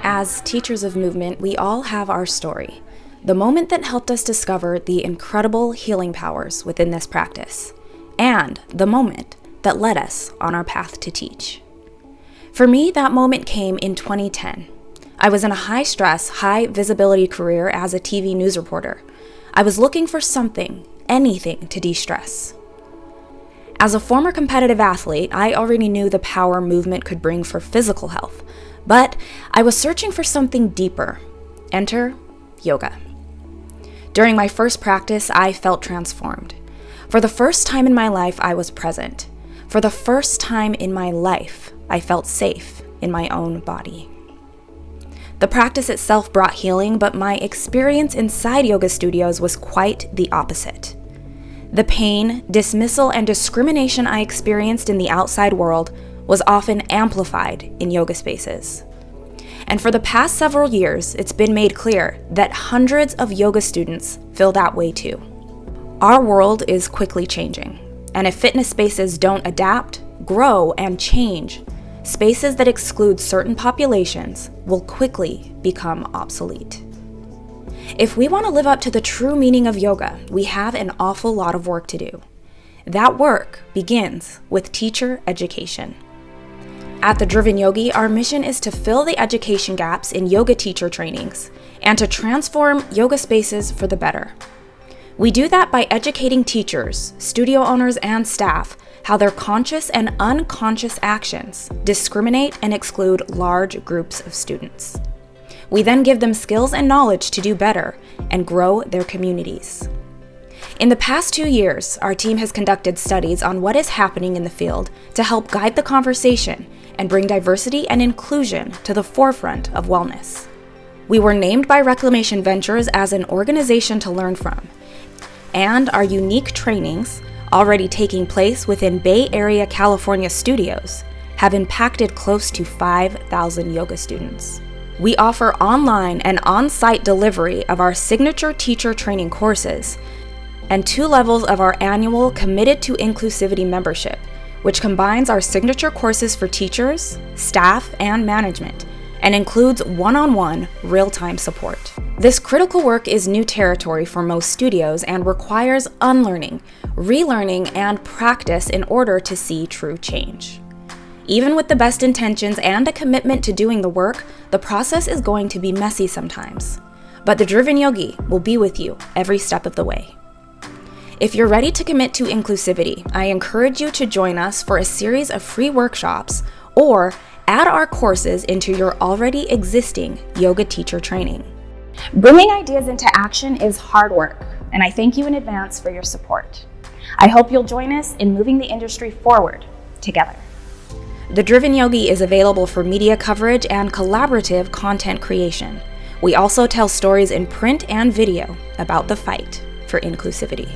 As teachers of movement, we all have our story, the moment that helped us discover the incredible healing powers within this practice, and the moment that led us on our path to teach. For me, that moment came in 2010. I was in a high-stress, high-visibility career as a TV news reporter. I was looking for something, anything to de-stress. As a former competitive athlete, I already knew the power movement could bring for physical health, but I was searching for something deeper. Enter yoga. During my first practice, I felt transformed. For the first time in my life, I was present. For the first time in my life, I felt safe in my own body. The practice itself brought healing, but my experience inside yoga studios was quite the opposite. The pain, dismissal, and discrimination I experienced in the outside world was often amplified in yoga spaces. And for the past several years, it's been made clear that hundreds of yoga students feel that way too. Our world is quickly changing, and if fitness spaces don't adapt, grow, and change, spaces that exclude certain populations will quickly become obsolete. If we want to live up to the true meaning of yoga, we have an awful lot of work to do. That work begins with teacher education. At the Driven Yogi, our mission is to fill the education gaps in yoga teacher trainings and to transform yoga spaces for the better. We do that by educating teachers, studio owners, and staff how their conscious and unconscious actions discriminate and exclude large groups of students. We then give them skills and knowledge to do better and grow their communities. In the past 2 years, our team has conducted studies on what is happening in the field to help guide the conversation and bring diversity and inclusion to the forefront of wellness. We were named by Reclamation Ventures as an organization to learn from, and our unique trainings, already taking place within Bay Area, California studios, have impacted close to 5,000 yoga students. We offer online and on-site delivery of our signature teacher training courses and 2 levels of our annual Committed to Inclusivity membership, which combines our signature courses for teachers, staff, and management, and includes one-on-one real-time support. This critical work is new territory for most studios and requires unlearning, relearning, and practice in order to see true change. Even with the best intentions and a commitment to doing the work, the process is going to be messy sometimes. But the Driven Yogi will be with you every step of the way. If you're ready to commit to inclusivity, I encourage you to join us for a series of free workshops or add our courses into your already existing yoga teacher training. Bringing ideas into action is hard work, and I thank you in advance for your support. I hope you'll join us in moving the industry forward together. The Driven Yogi is available for media coverage and collaborative content creation. We also tell stories in print and video about the fight for inclusivity.